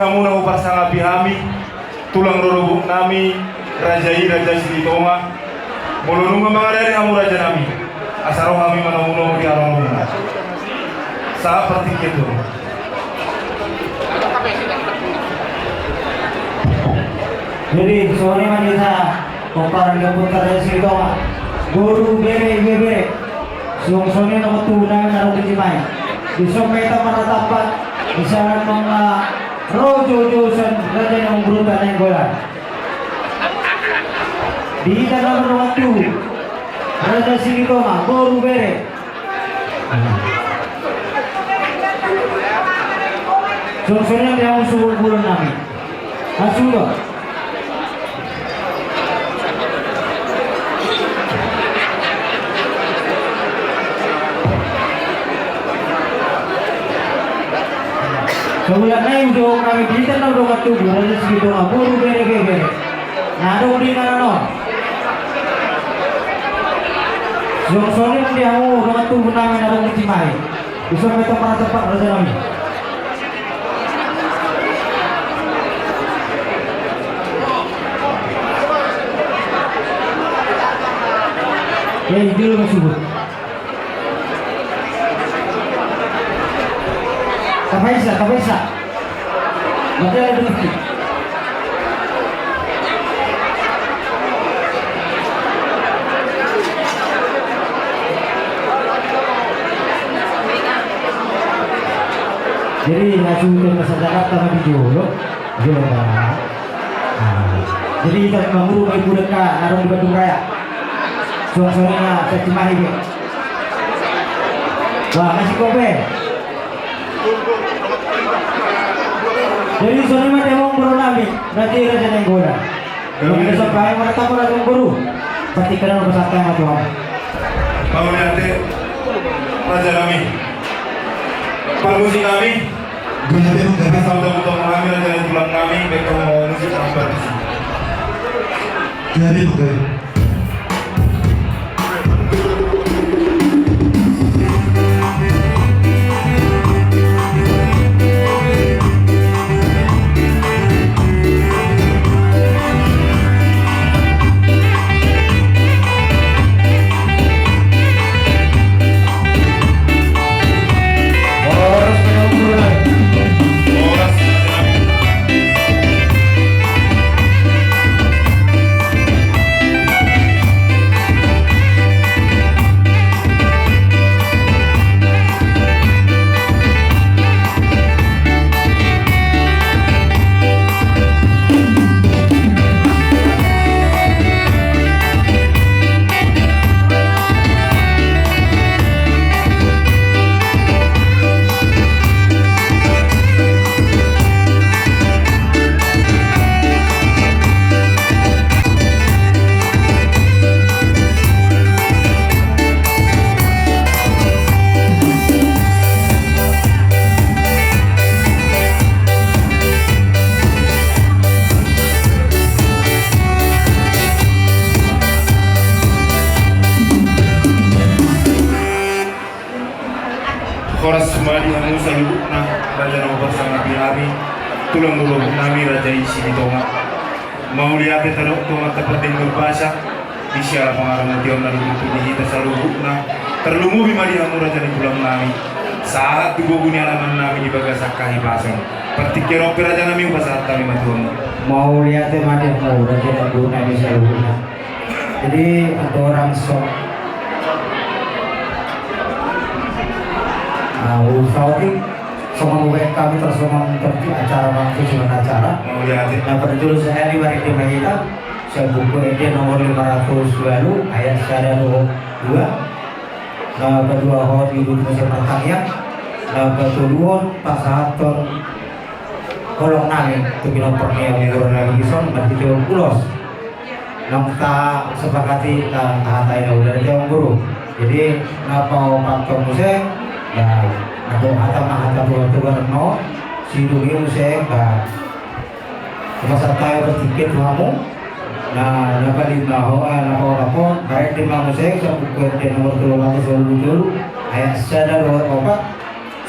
Kamu na upasang abihami, tulang rurubuk nami, raja Silitonga, molonunga mga dari hamu raja nami, asaraw kami manamuno di arong rumah. Sa pertikit itu. Jadi sore manita komparan gabung raja Silitonga, guru bere, sore nomor tunang naruh di Cimai, besok kita menetapkan di sana mga Rojo Johnson raja yang berubah nenggolan. Di dalam waktu raja Silitonga guru bere. Sore dia musuh bulan nami. Asulo. Kemudian naik untuk kami di tanah rumah tubuh raja Silitonga guru bere. Naruh di mana? Sore dia mau rumah tubuh nami naruh di Cimai. Bisa kita tempat raja nami. Dulu masuk. Kapaisa. Macam ada lagi. Jadi langsung ke masyarakat sama di Jolo. Jadi kita mengurus ibu dekat naruh di Bandung Raya. Suara-suaranya saya Cimahi dia. Wah, nasi kobe. Jadi sore mah demo guru nami, nanti raja nenggoda. Kalau besok kaya mana tahu raja guru. Pasti kena bersatu sama Tuhan. Kamu lihat raja nami. Permusi nami. Kita saudara-saudara kami raja yang pulang nami, mereka mau musik sampai di sini. Jadi betul. Koras Sumadi Hamu Salubukna raja nomor bersama Bihami tulang dulu nami raja Silitonga mau lihat teruk tuang terpenting berbahasa di siapa pengarang diam dari itu kita Salubukna terlumu bimadi Hamu raja di pulang nami saat tubuh bunyi alaman nami di bagasak kahi pasang pertikir oper raja nami pasal kami matuan Mau lihat madi mau raja guru nami Salubukna. Jadi ada orang sok Saudi semua kami terus mengikuti acara acara. mau lihat Nah berjudul saya di balik tema kita, saya buku ini nomor 520 ayat syariah 2. Nah kedua hot di Indonesia pertanian. Nah kedua pasator kolong nami itu bilang perniagaan yang lagi bison berarti pulos. Nongta sepakati tahatai udah jauh guru. Jadi ngapa pakai musik ya ada tuan no sidungi musik ba masa tayo bertiket kamu nah nakalima ako kahit di mga musik sa bukwente nomor 320 ayat sadar opat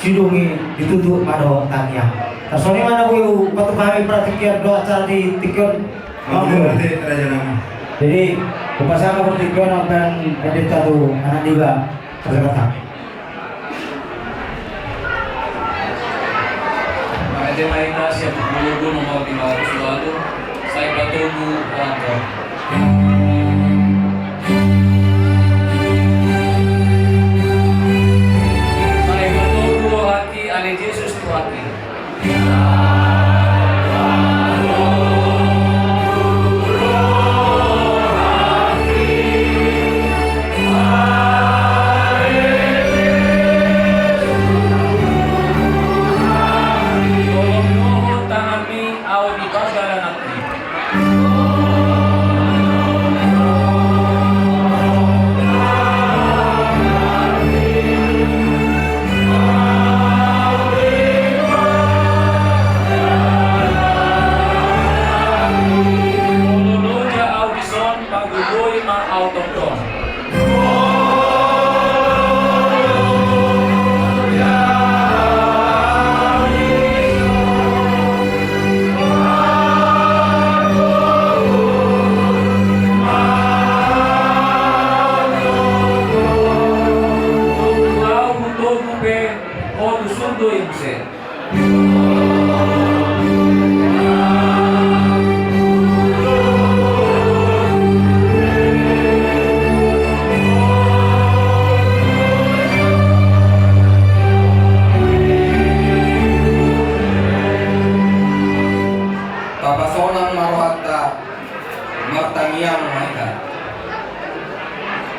sidungi ditutup mado tanya Soalnya mana bu, waktu kami praktikian doa acara di Tikon, Maulid nanti raja nama. jadi upasana bertikon akan pendeta tu anak juga terserah. Ada lainnya siap dulu nomor 500 saya bertunggu atau saya bertunggu hati ane Yesus Tuhan.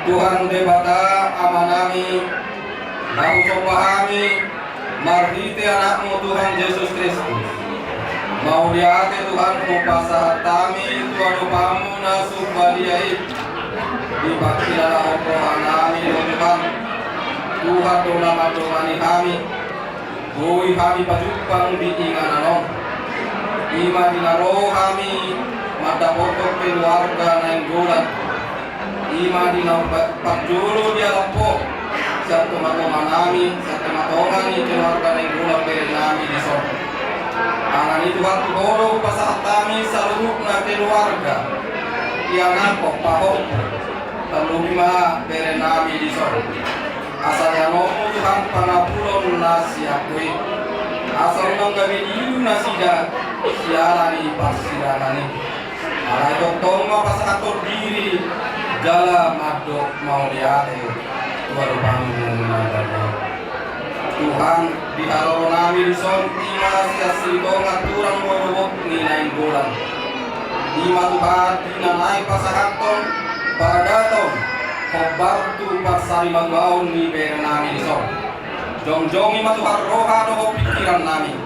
Tuhan debata amanami, nahu sopahami, marhite anakmu Tuhan Yesus Kristus. Mau lihat Tuhan kupasahat kami, Tuhan upamu nasuk baliai, dipakirlah rohanami Tuhan, Tuhan doa doani kami, bui kami pajupang diinganan ima dinaro kami, mata pokok keluarga naing bulan. Ima di pagjulo dia lapo sa tumatongan ni keluarga ng gulang bere nami di so. Ang itu waktu goro pasahat kami sa lubuk na keluarga. Yang nampok pahok taluma bere nami di so. Asal yang nomo Tuhan panapulon na siakui. Asal nang gabi ilu na sida siarani pasirani. Alay doktong mapasahator diri jala madok mau liate Tuhan Tuhan di halo nami di son ima siasito ngaturan morobok ninain bulan ima Tuhan dinanai pasahaton paradaton kobar tu pasari magaun ni bere nami di son jong ima Tuhan roha doho pikiran nami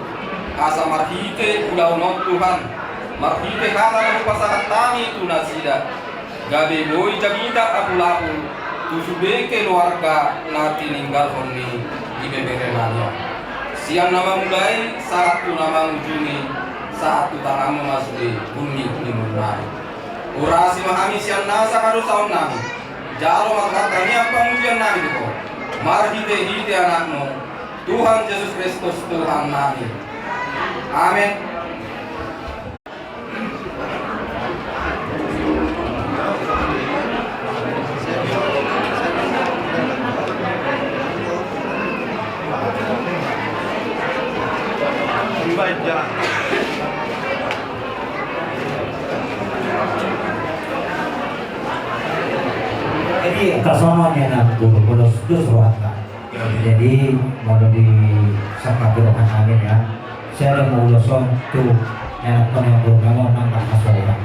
asa marhite udah not Tuhan marhite kala pasahat nami tunasida gabe boy jagita aku lapu tusube keluarga nanti ninggal honi ibebere nanya siang nama mulai satu nama ujungi satu tangamu masudi bumi mulai urasi mahami siang nasa kadu tahun nami jalo makatanya apa mujian nami itu marhite anakmu Tuhan Yesus Kristus Tuhan nami amin. Jadi kesononya nak bolos suruhkan. Jadi mau di sakabirkan amin ya. Saya ada mau loson tuh yang program nangkap masalah.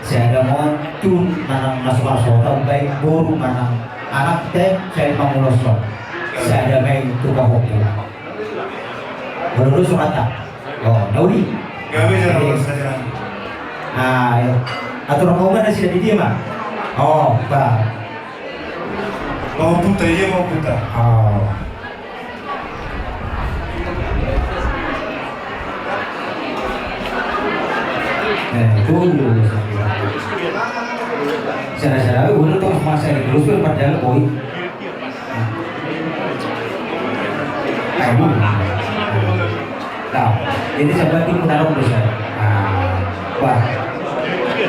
Saya ada mau tuh nanang masuk masalah baik guru manang anak teh saya mau loson. Saya ada main tukang hoki. Bolos suruhkan. Oh, Daudi. Gak bisa lolos saja. Nah, aturan kau kan sudah di dia mah. Oh, bah. Mau putar iya mau putar. Oh. Itu dulu saya udah tuh masa itu terus padahal boy. Nah, jadi sahabat itu taruh dulu saya. Wah,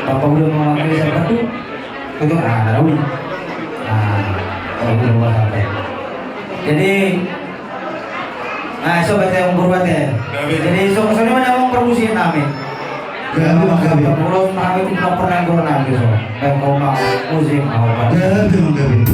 bapak udah memanggil sahabat tuh, itu taruh. Kalau udah buat sampai. Jadi, sobat yang berbuat ya. Jadi soalnya mana mau permusikan kami. Gabi. Kalau kami itu nggak pernah lagi so. Kayak kau mau musik mau apa? Gabi.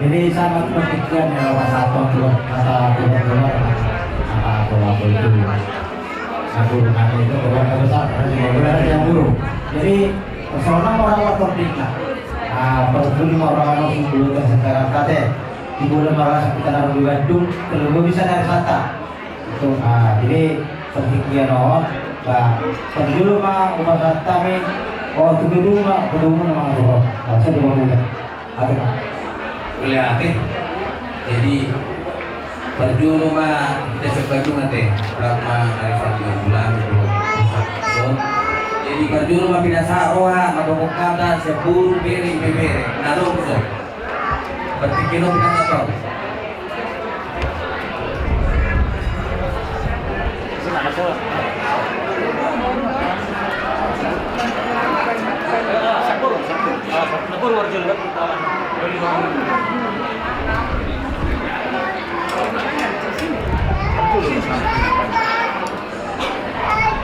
Jadi sangat pengertian ya satu keluar apa itu aku nanti itu keluar besar berarti yang buruk. Jadi personal orang tertinggal. Perlu orang sebelum sekarang kate di bulan orang kita naruh di Bandung terus bisa dari Sata itu jadi pengertian orang dulu mah umat Sata nih itu dulu mah kedua nama Allah saya dua bulan ada Lihat jadi perjuru mah kita sebandung nanti berapa hari 1 bulan so jadi perjuru mah pindah saroha madong kata seburu beri nado so berpikir lo pindah saro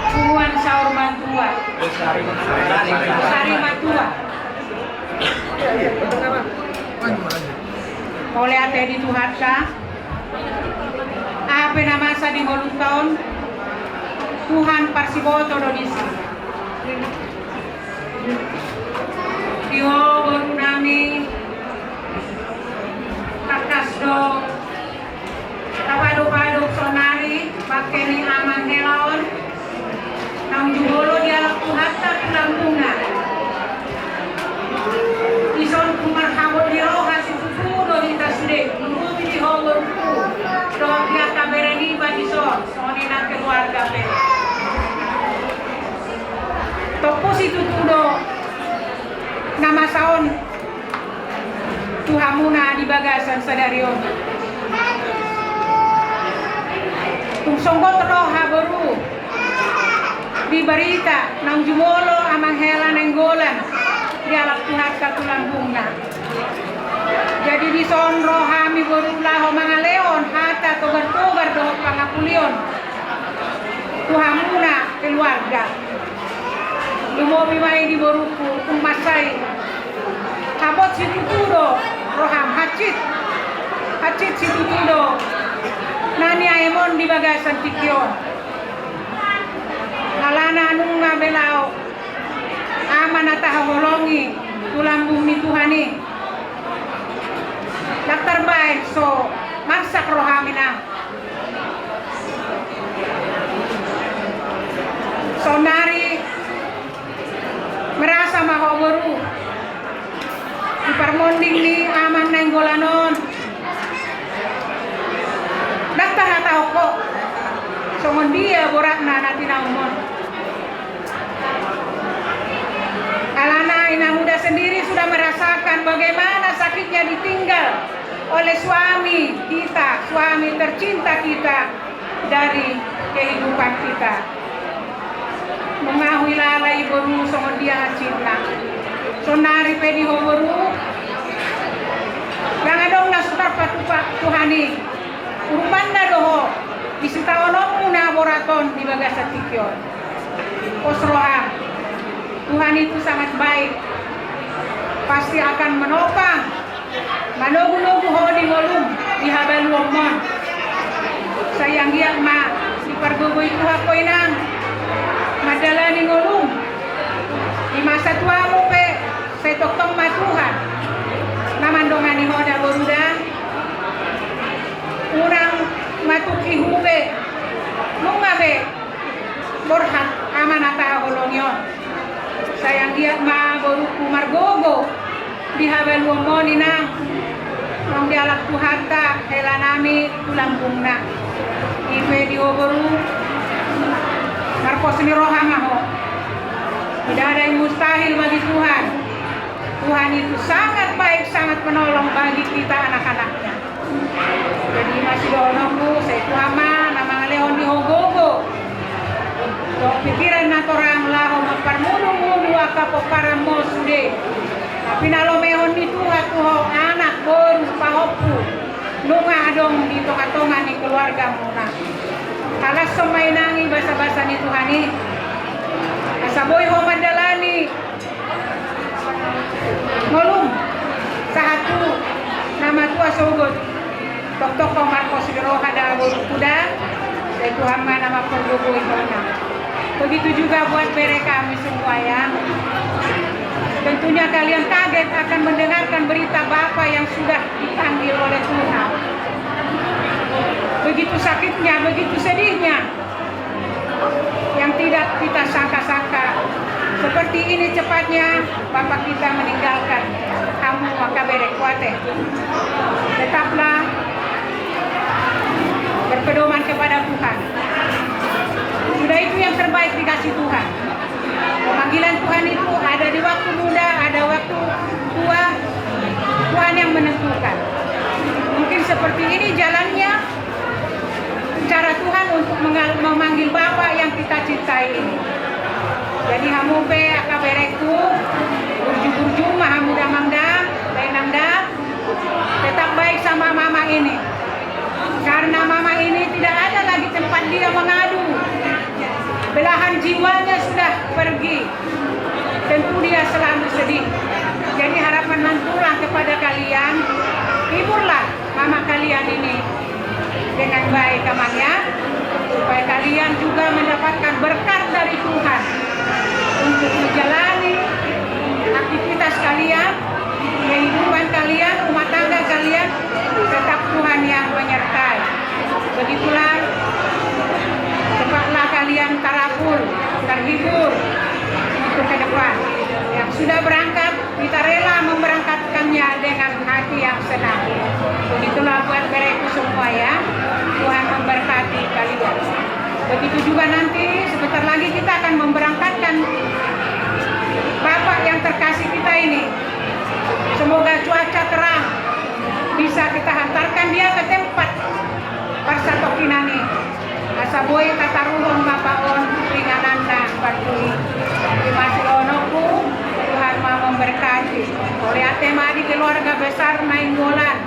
Hubungan Saur Mantua Sari Matua oleh ate di Tuhatka apa nama sa di molung tahun Tuhan Parsiboto Dodisi Diobor nami Kakasdo Tapaduk-paduk sonari Pakeni aman helaon Nang jubolo dialak Tuhatta Lampuna Ison kumarhabot diroha si Fufudo Hita sude Nunggubi di hogorku Doa pihak kabereni badison Sonina keluarga pere Topo si tutudo Nama saon Tuhamuna di bagasan sadarion Tungsonggo teroha baru di barita nang jumolo amang hela nenggolan di alak Tuhan katulang bunga jadi di son rohami berulah mga leon hata togar-togar do pangapulion Tuhamuna keluarga lumobi mai di boruku umasai habot si tutudo roham hacit si tutudo nani aemon di bagasan tikyon alana nunga belao amanata holongi tulang bumi Tuhani daktar baik so masak rohamina sonari merasa maho baru di parmonding ni aman nenggolanon daktar tahu kok songon dia borak nana tinaumon alana ina muda sendiri sudah merasakan bagaimana sakitnya ditinggal oleh suami kita, suami tercinta kita dari kehidupan kita. Mengahui lalai baru songon dia cinta. Sonari pedi ho baru. Yang adong na sutar patupak Tuhani. Urupanda doho. Bisitaono muna boraton di bagasa tikyon. Osroha. Tuhan itu sangat baik. Pasti akan menopang. Manogu-nogu ho di ngolum di habaluomon. Sayang giyak ma di pargogo itu ako inang. Madala ni ngolum. Di masa tuamu pe saya toktong ma Tuhan. Namandongan ni ho da boruda. Urang matuki hube. Mungabe borhat amanata holonyon. Sayang giyak ma boruku margogo di habaluomon inang. Nong dialak Tuhan ta helanami tulang bungna ipe dioboru narkos ni rohamaho tidak ada yang mustahil bagi Tuhan. Tuhan itu sangat baik, sangat menolong bagi kita anak-anaknya. Jadi masih doonongku saya Tuhama nama leon di hogogo dok pikiran natorang laho mempermudu-mudu akapo paramo sude tapi nalo mehon di Tuhan tuho anak boru pahopu nunga adong di tonga-tonga ni keluarga muna kalas somainangi basa-basa ni Tuhani asaboy ho madalani ngolum sahatu nama tua sogot tok-tok ko Marcos Roha da boru kuda saya Tuhan nama pergogo ikona begitu juga buat mereka kami semua ya. Tentunya kalian kaget akan mendengarkan berita Bapa yang sudah dipanggil oleh Tuhan. Begitu sakitnya, begitu sedihnya. Yang tidak kita sangka-sangka. Seperti ini cepatnya Bapak kita meninggalkan. Kamu maka berekuate. Tetaplah berpedoman kepada Tuhan. Sudah itu yang terbaik dikasih Tuhan. Panggilan Tuhan itu ada di waktu muda, ada waktu tua. Tuhan yang menentukan. Mungkin seperti ini jalannya cara Tuhan untuk memanggil Bapa yang kita cintai ini. Jadi hamupe akabereku burju-burju mahamuda mangda, lainangda tetap baik sama mama ini. Karena mama ini tidak ada lagi tempat dia mengadu. Belahan jiwanya sudah pergi. Tentu dia selalu sedih. Jadi harapan mantulah kepada kalian, hiburlah mama kalian ini dengan baik amanya, supaya kalian juga mendapatkan berkat dari Tuhan untuk menjalani aktivitas kalian, kehidupan kalian, rumah tangga kalian, tetap Tuhan yang menyertai. Begitulah. Cepatlah kalian tarapul, terhibur untuk ke depan. Yang sudah berangkat, kita rela memberangkatkannya dengan hati yang senang. Begitulah buat mereka semua ya. Tuhan memberkati kalian. Begitu juga nanti, sebentar lagi kita akan memberangkatkan Bapak yang terkasih kita ini. Semoga cuaca terang, bisa kita hantarkan dia ke tempat Parsatokinani. Asaboy kataruhon mapaon ringananda patuhi. Terima kasih onoku Tuhan mau memberkati. Oleh atema di keluarga besar Nainggolan.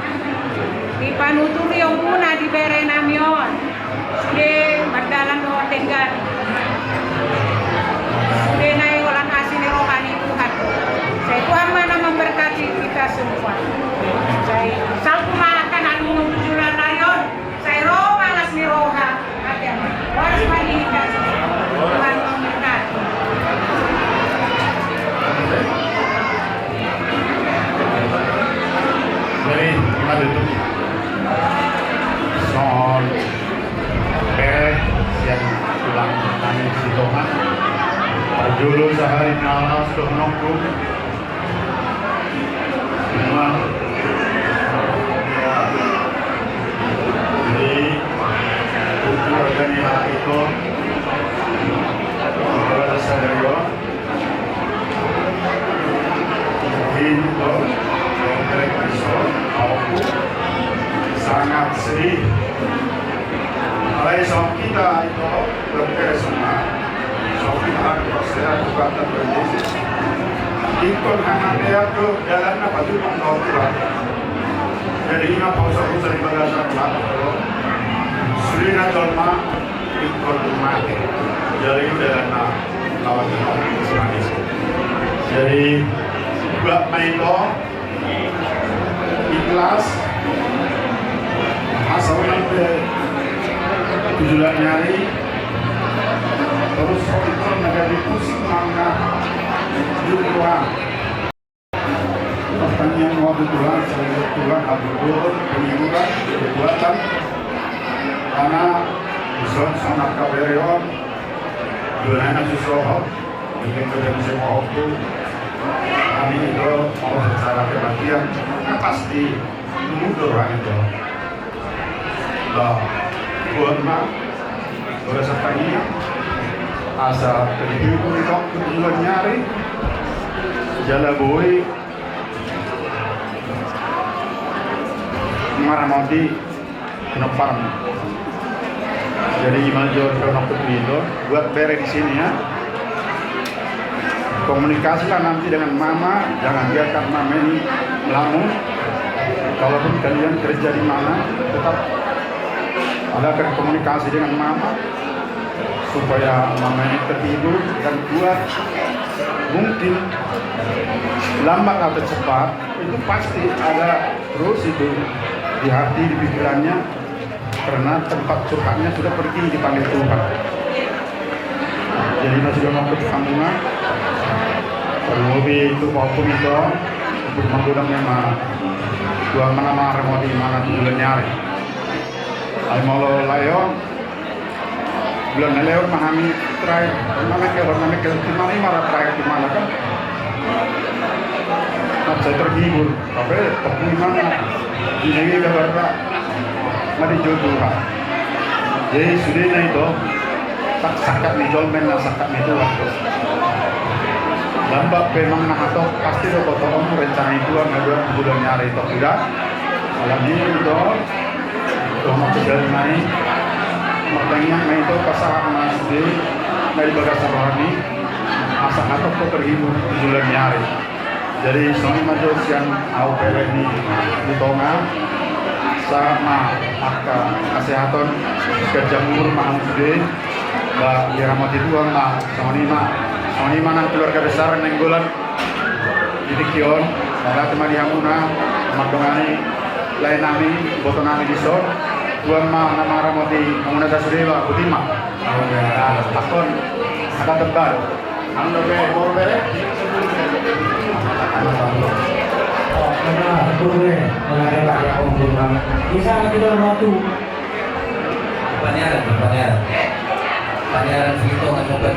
Di panuturi yang muna di bere namion. Sude mardalan doa tenggan. Sude Nainggolan asini rohani Tuhan. Saya Tuhan mana memberkati kita semua. Saya salku makan anu tujuan rayon. Saya roh malas dulu sehari nalas untuk nongkrong memang ya, jadi untuk organisasi itu kepada saya mungkin itu aku sangat sedih. Kalau kita itu berkesan, kita harus saya juga terjadi. Ikut anak dia ke jalan apa tu menolak. Jadi ini apa usah dibahas apa. Sudah jolma ikut mati. Jadi jalan lawan mati. Jadi buat main ikhlas asal sampai tujuan nyari terus itu negara pusing mangga Tuhan pertanyaan waktu Tuhan selalu Tuhan abdul pengiburan kekuatan karena usul sangat kabereon dunia susroh mungkin tidak bisa mau kami itu mau secara kematian pasti mundur orang itu buat mah berasa tanya asa terhidup untuk tujuan nyari jala boy marah mati kenapa jadi major kenapa itu buat bere di sini ya komunikasilah nanti dengan mama jangan biarkan mama ini melamun kalaupun kalian kerja di mana tetap adakan komunikasi dengan mama supaya mama ini tertidur dan kuat mungkin lambat atau cepat itu pasti ada terus itu di hati di pikirannya karena tempat curhatnya sudah pergi dipanggil Tuhan jadi masih sudah mau ke sambungan lebih itu waktu itu untuk menggodam memang dua mana mau di mana bulan nyari ay mau layon bulan layon mahami terakhir mana ke timana marah terakhir di mana kan saya terhibur tapi mana ini kabar mari jodoh jadi sudah itu tak sakat nih jolmen lah sakat itu waktu lambat memang nahatok pasti lo potong rencana itu ngadu bulan nyari itu sudah malam ini itu mau jalan naik makanya main itu pasar masih dari bagasi rohani asal natok kok terhibur bulan nyari jadi soalnya major yang AUPW ini di tengah sama maka kesehatan kejamur maham sudah mbak dirahmati Tuhan lah sama ni mana keluarga besar nenggolan di Kion ada teman Hamuna makdongani lain nami botol nami di sor Tuhan mah nama ramoti Hamuna Dasudeva Butima akon ada tebal anda be borbe karena boleh mengenai yang umum bisa kita waktu panyaran segitu nggak coba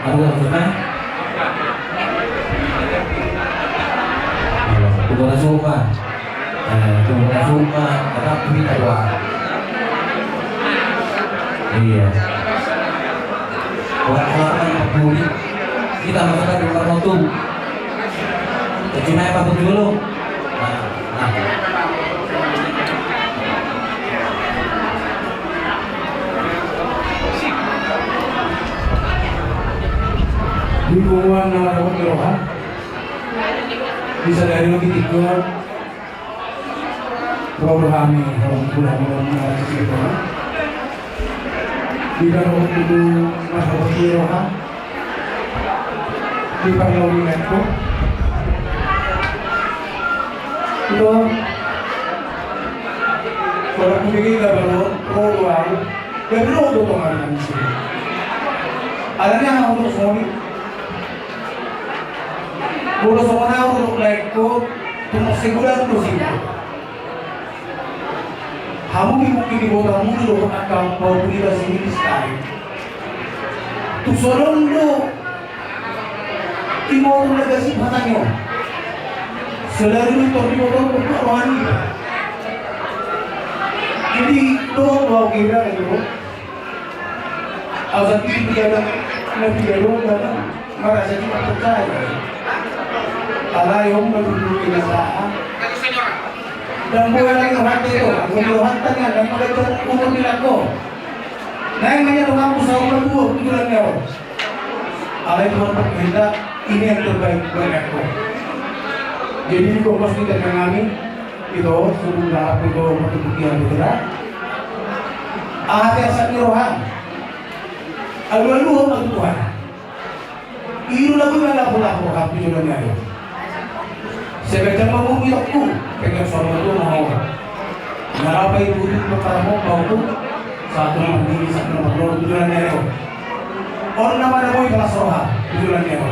Aku maksudnya tunggu nasuma. Tunggu nasuma, tetap kita doa. Iya. Orang-orang yang peduli kita masukkan di kamar tuh. Cina apa dulu? Nah. Di hubungan nama dapat kerohan bisa dari lagi tiga kami orang kita di dalam itu masalah kerohan di parlemen itu kalau kumigil ka balon rodoan dari rodo pengaruh sini alanya untuk semua Puro sa untuk like ko, tumasigura ko sila. Hamu mungkin di bawah kamu lo akan mau beri sini sekali. Tu sorong lo, timur negasi matanya. Selalu itu di bawah rohani. Jadi lo bawa kira itu. Asal itu dia nabi dia merasa tidak percaya. Alayong nagdudugin na saan. Dan buhay lang yung hati ko. Ang guluhantan nga, ang magandang umon nila ko. Nang nga nung ako sa umang buo, ito lang niya. Alay ko ang pagkahinda, ini ang terbaik buwan ko. Jadi ko mas kita ng amin, ito, suruh lahat ito matutugyan ito na. Ahati ang sa nirohan. Alu-aluho matutuhan. Iro lang yung lapo-lapo, hapi nyo lang ngayon. Sebetulnya mau aku pegang suara itu mau narapa itu para mau satu nomor tinggi satu nomor dua tujuan nero orang nama mau kelas roha tujuan nero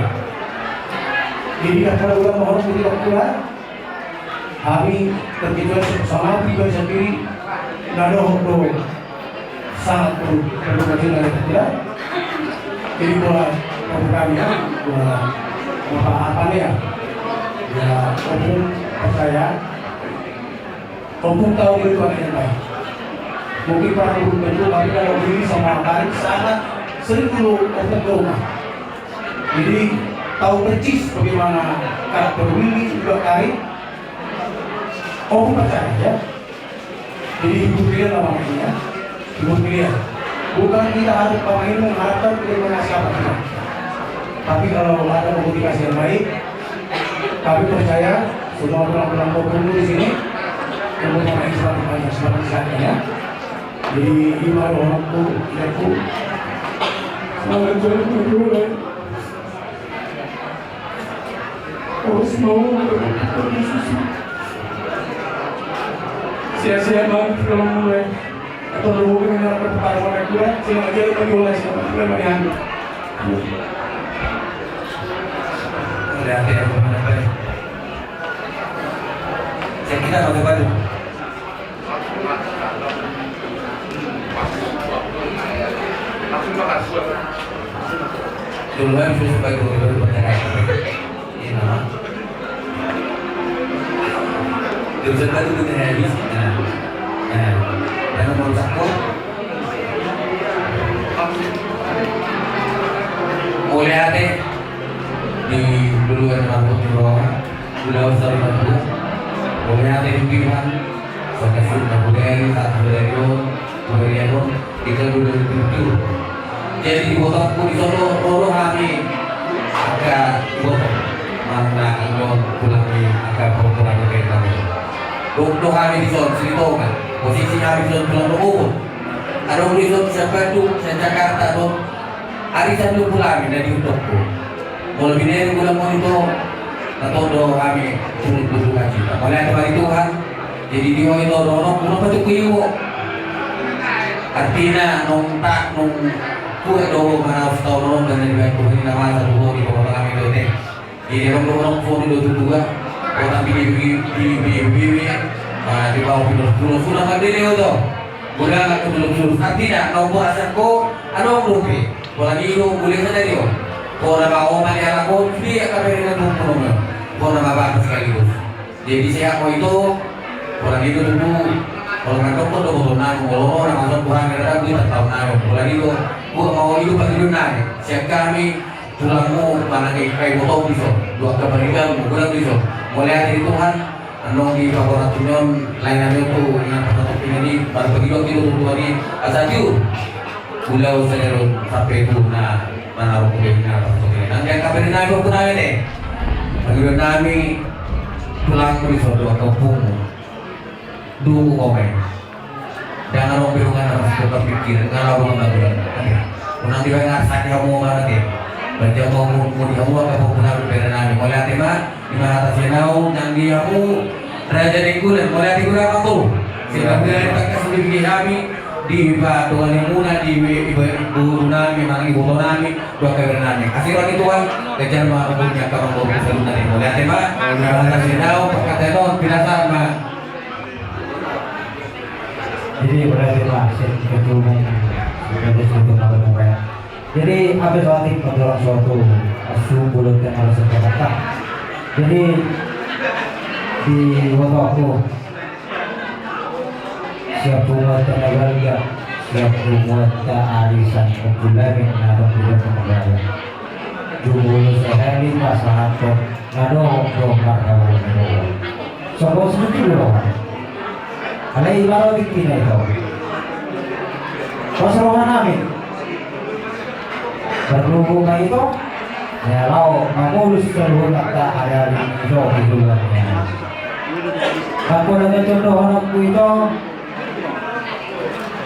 jadi kalau udah mau harus tidak pula kami terkecuali sama pribadi sendiri nado do sangat berkecil dari tidak jadi buat kami buat apa ya ya, umum percaya, umum tahu berituan yang baik. Mungkin para ibu tentu, tapi kalau beli sama tarik sangat sering dulu datang ke rumah. Jadi tahu percis bagaimana karakter Willy juga tarik. Umum percaya ya. Jadi ibu pilihan apa namanya? Ibu pilihan. Bukan kita harus pemain mengharapkan kita mengasih apa-apa. Tapi kalau ada motivasi yang baik, kami percaya semua pulang-pulang dulu di sini untuk orang Islam banyak seperti ya. Jadi lima orang tu, aku sangat jauh dulu. Oh semua orang susu. Sia-sia banget kalau mulai atau berhubung dengan pertarungan akurat, sengaja bagi oleh siapa juga yang Hati yang benar-benar. Saya kita pakai baju. Dulu kan sudah sebagai guru bercerai. Ini nama. Jurusan baru kita habis. Karena mau sakit. Mulai hati di duluan rambut di bawah, sudah usai rambut. Mulai hati di pikiran, sampai sudah budaya saat budaya kita dulu itu. Jadi di botakku di Solo, Solo kami agak botak, mana ingin pulang di agak pulang ke kami. Untuk kami di Solo, cerita kan, posisi kami di Solo pulang ke Ubud. Ada di Solo, saya Bandung, saya Jakarta, hari saya pulang dari untukku. Kalau bini bulan mau itu atau doa kami turun haji. Oleh hari Tuhan, jadi dia itu dorong, kenapa tu kuyu? Artinya nongtak nong kue doa mana harus tahu dorong dan dari baik Tuhan nama satu di bawah kami itu deh. Jadi orang phone itu juga orang bibi di bawah pulau sudah nggak dia itu. Bukan nggak pulau. Artinya nombor asalku ada orang rupi. Kalau itu boleh saja dia. Kau nama oman yang aku dia kami dengan kumpul kau nama bagus sekaligus. Jadi saya kau itu orang itu dulu kalau nggak kau tuh belum nanggung kalau orang masuk kurang ada kita tahu nanggung kalau itu gua mau itu pagi dulu nanggung. Siap kami tulangmu mana kayak botol bisa dua keberikan bukan bisa. Mulai dari Tuhan anong di laboratorium lainnya itu yang tertutup ini baru begitu itu tuh ini asal pulau senerun sampai itu nah menaruh kulitnya nanti yang kabar nabi pun nabi deh bagi kami pulang di suatu kampung dulu komen jangan orang birungan harus tetap pikir kalau orang nggak bulan nanti banyak sakit kamu mana deh baca mau di kamu apa pun harus berenang mulai hati mah di mana atasnya nau dan dia kamu raja dengkulan mulai hati gue apa tuh sehingga bila kita sebelum kami di batu alimuna di ibu nami mang ibu nami dua kali nami asiran itu kan kejar mah punya kamu bawa sebelum nami mulai hati mah atasnya nau pakai tenon binasa mah jadi berarti masih ketemu sebagai suatu apa. Jadi apa suatu pendorong suatu asu bulat dan harus terkata. Jadi di waktu aku siap buat tenaga siap buat arisan kebulan yang ada bulan tenaga. Dulu sehari pasangan tuh ngado bongkar kamu ngado. Sobat sedikit loh. Ada ibarat dikini itu. Pasangan namin. Berhubungan itu ya lau mengurus seluruh kata ada di hidupnya. Aku ada contoh anakku itu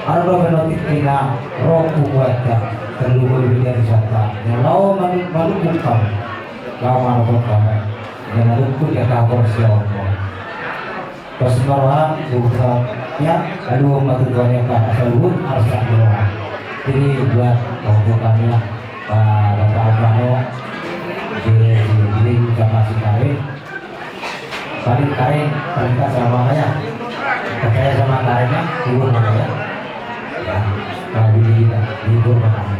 ada benotik tina roh kuatnya terluhur dari sata. Ya lau malu bukan, lau malu bukan. Yang malu ya kabur siapa. Pasmaran bukan ya lalu matukannya ke seluruh harus ada. Jadi buat pembukaannya Bapak Alvaro di sama si Karin paling Karin perintah sama saya percaya sama Karinnya libur makanya ya kalau kita libur makanya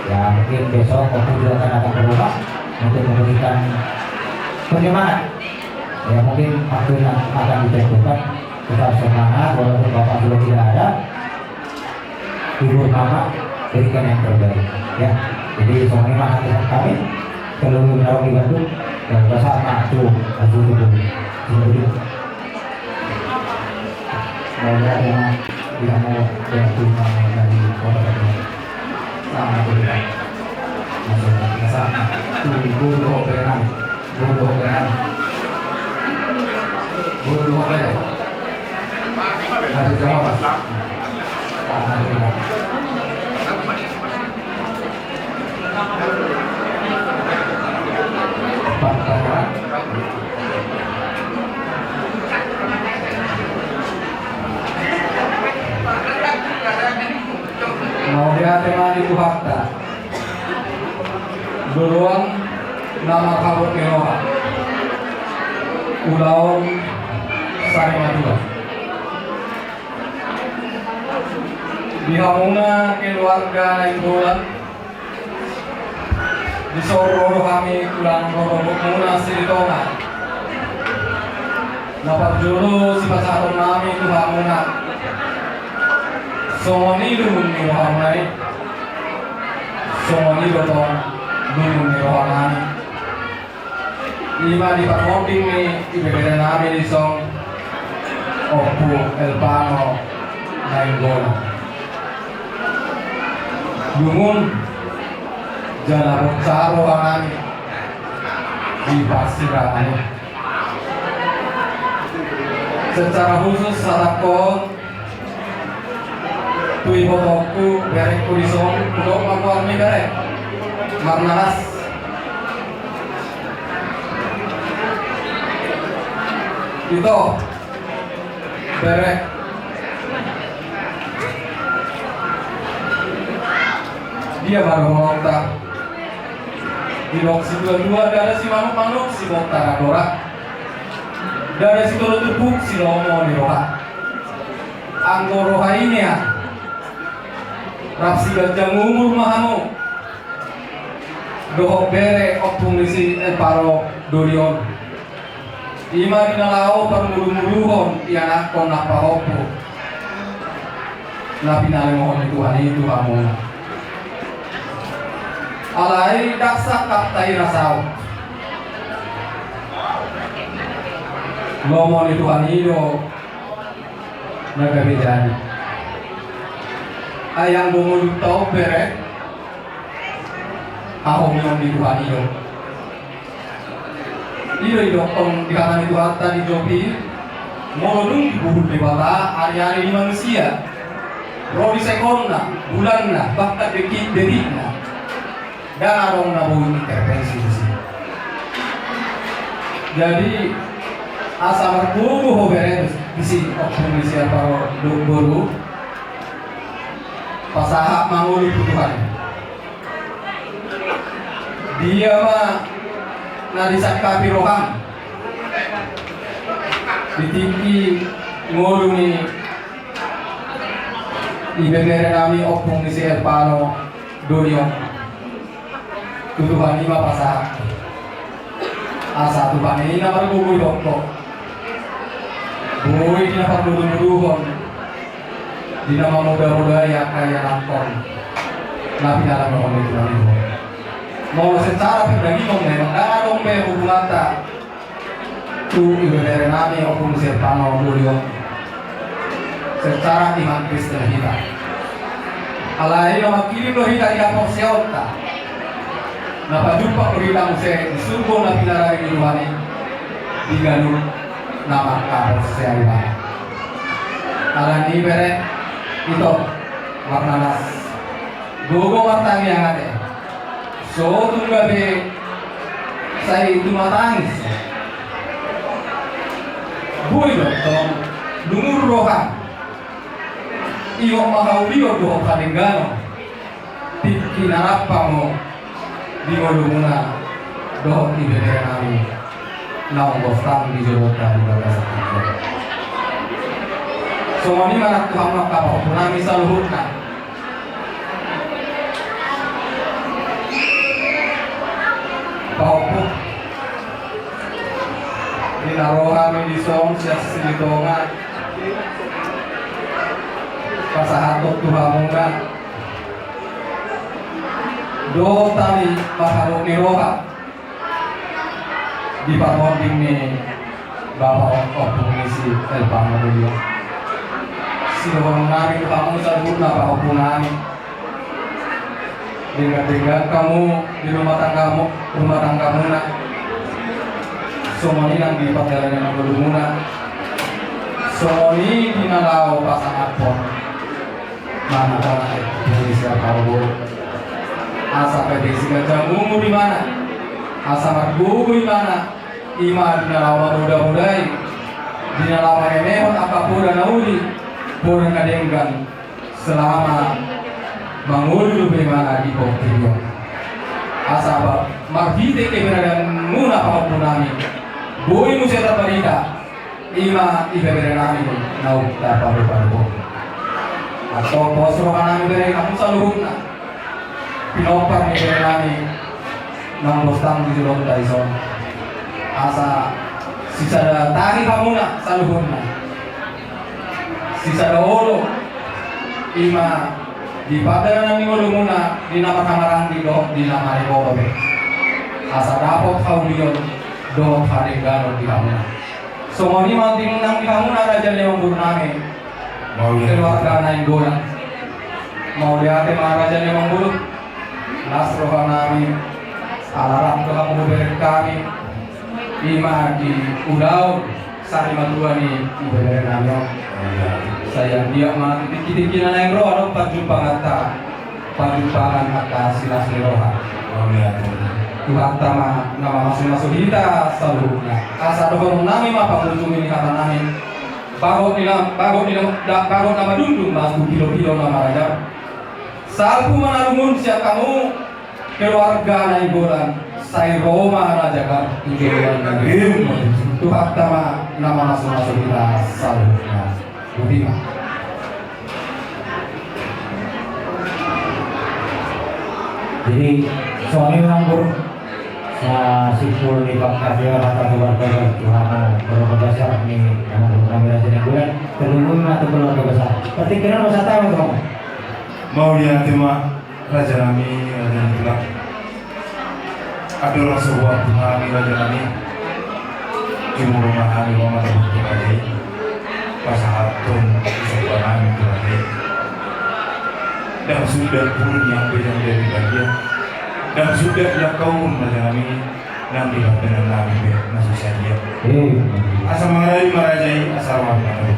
ya mungkin besok aku juga akan datang ke rumah untuk memberikan penyemangat ya mungkin waktu yang akan ditentukan tetap semangat walaupun Bapak sudah tidak ada libur mama berikan yang terbaik ya. Jadi semua hati kami kalau menaruh di Bandung dan bersama tuh dulu Semoga yang tidak mau jatuh dari kota sama kita maksudnya sama guru operan ada jawab mau dihateman itu fakta duluan nama kabut mewah Ulaun Sari Madura dihamuna keluarga Nainggolan di Sororo kami tulang Roro muna Silitonga dapat dulu si pasaron kami itu hamuna Songoni lumun ni rohamai Songoni dotong lumun ni rohamani Lima di Pamoting ni ibebeda namin isong Opu Elpano Nainggolan lumun Janabok Saro kami di Pasirani secara khusus sarap ko tui botoku berek kulison untuk makuan mi berek marnalas itu berek dia baru mengonta di loksi dua ada si manuk si montara dora dari si tolo tepuk si lomo di roha anggo roha ini ya rapsi gajah umur mahamu doho bere opung isi paro durion ima dinalao permulu-muluhon ianakon apa hopo na pinali mohon Tuhan itu kamu alai daksa kaptai rasau ngomong Tuhan itu nagabidani ayang bumuluk tau bere ahong yung di Tuhan iyo iyo kung dikatakan itu harta di Jopi molodung dibuhut di bata hari-hari di manusia rodi sekonna bulanna bahkan detikna dan arong nabuhin intervensi di sini jadi asa berbubu hobere di sini optimisi atau dulu pasahak manguli Tuhan dia mah nadisak kapi rohang ditinggi ngulu ni ibebere nami opung di sier pano dunia Tuhan lima pasahak asa Tuhan ini nama berbubu dokter buih di nama dulu-duluhon di nama muda-muda yang kaya lakon nabi dalam orang itu mau secara pribadi memang ada dong hubungan tak tu ibadere nami opung serpano dulu secara iman Kristen kita alai nama kirim lo kita dia porsiota napa jumpa kita muse surga nabi darah di luani di ganu nama kapal seaiba alani bere itu warna nas gogo wartang yang ada so tunggabe saya itu matangis boy dong lumur rohan iyo mahauliyo doh kalinggano kinarapa mo di molumuna doh ibedere nami naong bostang di jorota di bawah so mani manak Tuhan makapau punami saluhutna paupo dinaroha medisong siya silitonga pasahatot Tuhan nga do tali maharong ni roha di pamoding ni Bapak Opung isi Elpang Maduyo sinuhong namin kamu sa buna pa Opung namin dengan kamu di rumah tanggamu na somoni nang di pagdalanan ng gulumuna somoni dinalaw pasangat po mana ka na hindi siya kaubo asa pwede siya jamumu di mana asa magbubu di mana ima dinalaw muda-muday dinalaw mahemehon apapun na uli pura kadenggan selama mangulu bagaimana di bawah asaba margite keberadaan muna pahapunami boy museta parita ima ibebere nami nau dapat berparu atau posro kanami bere kamu saluhuna pinopar ni bere nami nang bostang di julong daison asa sisa da tahi kamuna saluhuna sisa da olo ima di padanan ni muna di nama kamarang di do di nama rebo be asa dapot kaulion do hade gano di kamu so mani manting nang di kamu na raja leong burname keluarga na indolan mau lihat maharaja leong buru nasro kami alarap ke kamu beri kami ima di udau sari madua ni ibere namyo saya dia mah titik-titik na yang roh pagjumpang pagjupangan atas silas roha Tuhan tama nama masuk kita seluruhnya asa dohon nami mah pangutumi kata nami bagot nama dundung masuk kilo-kilo nama raja salpu manalungun siap kamu keluarga na ibulan saya Roma raja kan Tuhan tama nama masuk kita seluruhnya Budiman. Jadi soalnya nganggur sa sipul di Pakar rata keluarga Tuhan berbesar nih yang kami raja bulan terlumung atau keluarga besar. Pertikiran masa tahu dong. Mau lihat tema raja kami raja itulah adalah sebuah kami raja kami cuma rumah kami rumah tempat raja pasahatun sebuah kami raja dan sudah pun yang beda dari bagian dan sudah ya kaum raja kami nanti dengan kami masih saja asal mengenai marajai asal mengenai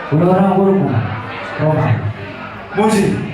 Udah orang buruk, Roman. musik.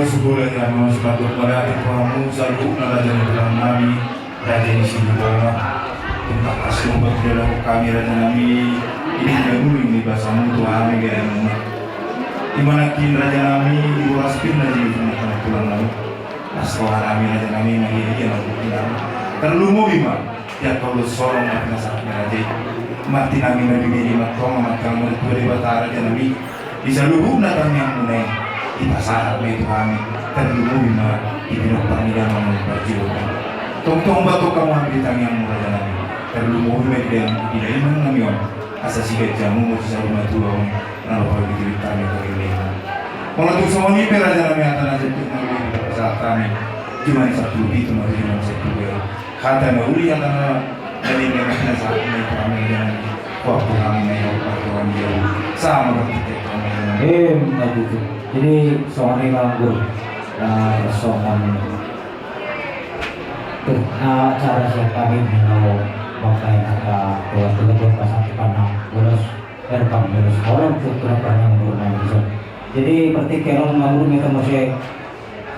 Sebulan yang mau sepatu pada kamu selalu raja dalam nami raja di sini bawa tentang asal dalam kami raja nami ini dahulu ini bahasa mutu kami gaya rumah di mana kin raja nami di boras pin raja di sana kami pulang lalu asal kami raja nami lagi dia lalu kita terlumu bima ya kalau sorong mati nasaknya raja mati nami nabi di matong mati kamu di batara raja nami di seluruh datang yang mulai di pasar itu kami terlalu bima di bidang perniagaan memperjuangkan tong batu kamu ambil tangan murah jalan terlalu bima di dalam kami om asasi jamu mau sisa rumah tua om lalu kalau di kami kami kalau untuk semua ini peraja kami akan aja untuk kami saat kami cuma satu itu masih cuma satu ya kata nauli yang karena dari mereka saat ini kami dengan waktu kami naik waktu kami jauh sama berarti kami Begitu. Jadi soalnya nganggur soal cara siapa kami mau pakai kata keluar pasang panang bolos terbang bolos orang tuh panjang berenang bisa. Jadi pertikiran nganggur kita masih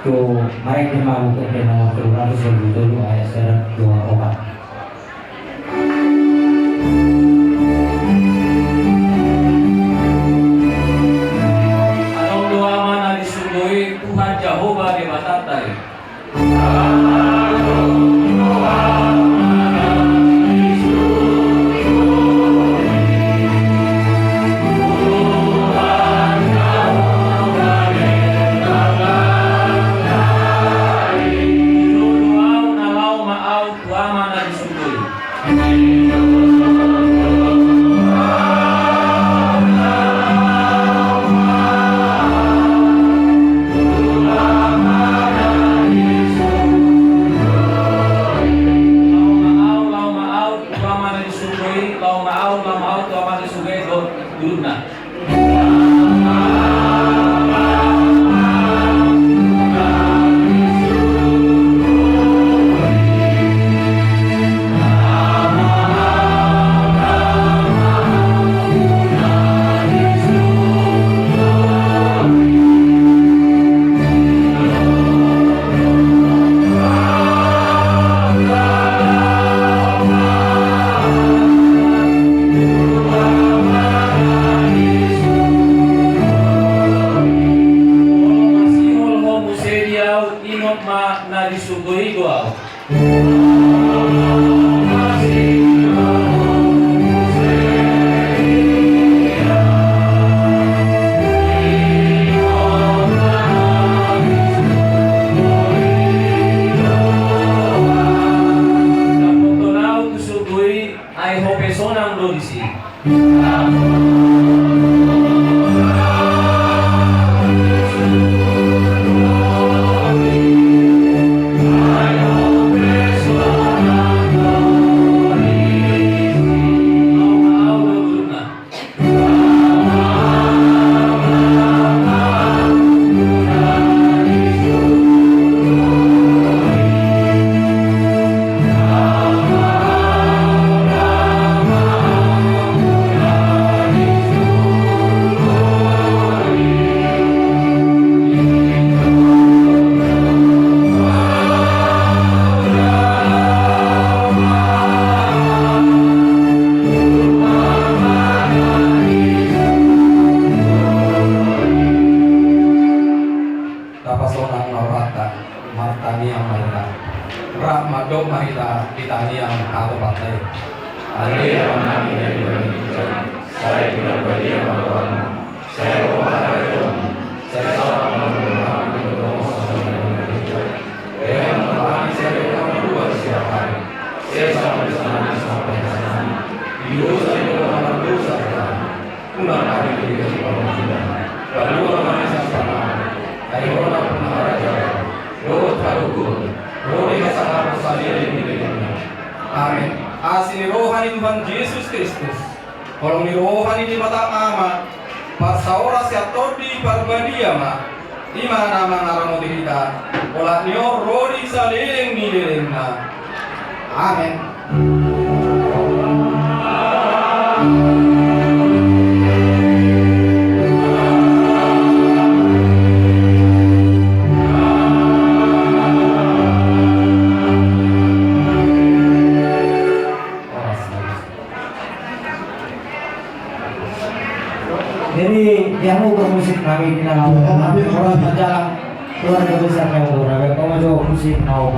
tuh mereka mau ke nomor keluar sebelum dulu ayat syarat 2 Tuhan Jehovah di Batatai. kita yang atau partai. Hari yang kami dari Indonesia, saya tidak berdiam berwarna, saya berwarna saya salah mengenal dengan melalui saya berdua setiap hari. Saya sama bersama sampai sana. Di dosa itu dalam dosa pulang hari ini dari orang kita. Lalu orang Indonesia sama. Dari orang pernah raja. Roh taruhku. Roh dikasih salib ini. Amin. Asini rohani Tuhan Yesus Kristus. Kalau ni rohani di mata ama, pasaura siato di parbadia ma. Di mana nama kita? Olah nyor rodi saleng ni derengna. Amin. Jadi yang musik kami kita lakukan orang berjalan keluarga besar yang berada kau musik mau